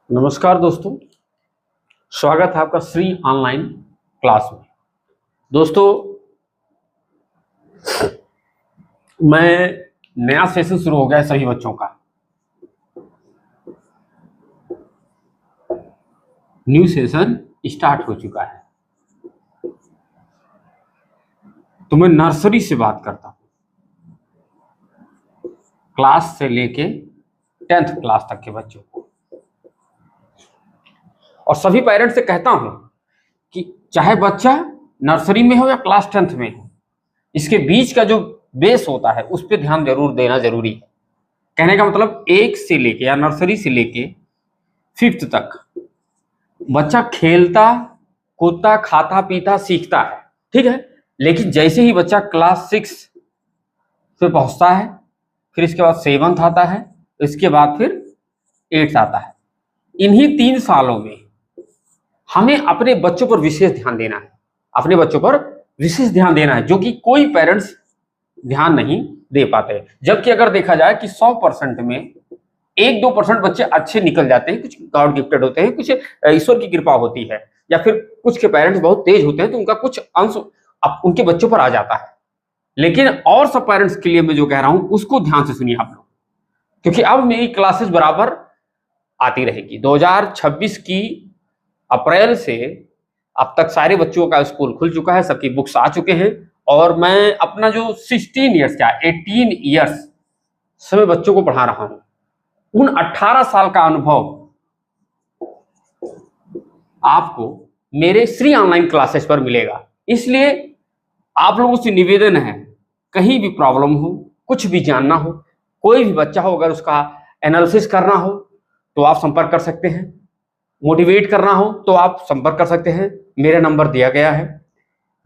नमस्कार दोस्तों, स्वागत है आपका श्री ऑनलाइन क्लास में। दोस्तों, मैं नया सेशन शुरू हो गया है सभी बच्चों का। न्यू सेशन स्टार्ट हो चुका है। तो मैं नर्सरी से बात करता हूँ, क्लास से लेके 10th क्लास तक के बच्चों को। और सभी पेरेंट्स से कहता हूं कि चाहे बच्चा नर्सरी में हो या क्लास 10th में हो, इसके बीच का जो बेस होता है उस पर ध्यान जरूर देना जरूरी है। कहने का मतलब 1 से लेके या नर्सरी से लेके 5th तक बच्चा खेलता कूदता खाता पीता सीखता है, ठीक है। लेकिन जैसे ही बच्चा क्लास 6 पे पहुंचता है, फिर इसके बाद 7th आता है, इसके बाद फिर 8th आता है, इन्हीं 3 सालों में हमें अपने बच्चों पर विशेष ध्यान देना है। अपने बच्चों पर विशेष ध्यान देना है, जो कि कोई पेरेंट्स ध्यान नहीं दे पाते। जबकि अगर देखा जाए कि 100% में 1-2% बच्चे अच्छे निकल जाते हैं, कुछ गॉड गिफ्टेड होते हैं, कुछ ईश्वर की कृपा होती है, या फिर कुछ के पेरेंट्स बहुत तेज होते हैं तो उनका कुछ अंश उनके बच्चों पर आ जाता है। लेकिन और सब पेरेंट्स के लिए मैं जो कह रहा हूं उसको ध्यान से सुनिए आप लोग, क्योंकि अब मेरी क्लासेस बराबर आती रहेगी। 2026 की अप्रैल से अब तक सारे बच्चों का स्कूल खुल चुका है, सबकी बुक्स आ चुके हैं, और मैं अपना जो 16 ईयर्स का 18 ईयर्स से मैं बच्चों को पढ़ा रहा हूं, उन 18 साल का अनुभव आपको मेरे श्री ऑनलाइन क्लासेस पर मिलेगा। इसलिए आप लोगों से निवेदन है, कहीं भी प्रॉब्लम हो, कुछ भी जानना हो, कोई भी बच्चा हो, अगर उसका एनालिसिस करना हो तो आप संपर्क कर सकते हैं, मोटिवेट करना हो तो आप संपर्क कर सकते हैं। मेरा नंबर दिया गया है,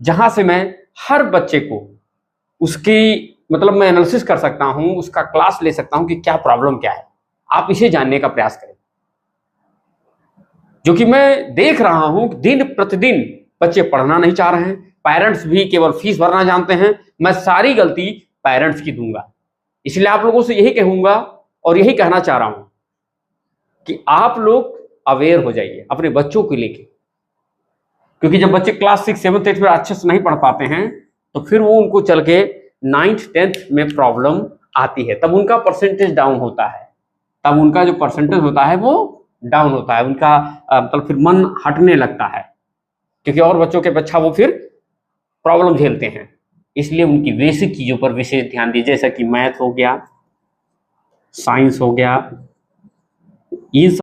जहां से मैं हर बच्चे को उसकी मतलब मैं एनालिसिस कर सकता हूं, उसका क्लास ले सकता हूं कि क्या प्रॉब्लम क्या है। आप इसे जानने का प्रयास करें, जो कि मैं देख रहा हूं कि दिन प्रतिदिन बच्चे पढ़ना नहीं चाह रहे हैं, पेरेंट्स भी केवल फीस भरना जानते हैं। मैं सारी गलती पेरेंट्स की दूंगा, इसलिए आप लोगों से यही कहूंगा और यही कहना चाह रहा हूं कि आप लोग अवेयर हो जाइए अपने बच्चों को लेके, क्योंकि जब बच्चे क्लास 6, 7, 8 में अच्छे से नहीं पढ़ पाते हैं तो फिर वो उनको चल के 9th 10th में प्रॉब्लम आती है, तब उनका परसेंटेज डाउन होता है, तब उनका जो परसेंटेज होता है वो डाउन होता है, उनका मतलब फिर मन हटने लगता है, क्योंकि और बच्चों के बच्चा वो फिर प्रॉब्लम झेलते हैं। इसलिए उनकी बेसिक चीजों पर विशेष ध्यान दीजिए, जैसा कि मैथ हो गया, साइंस हो गया, इन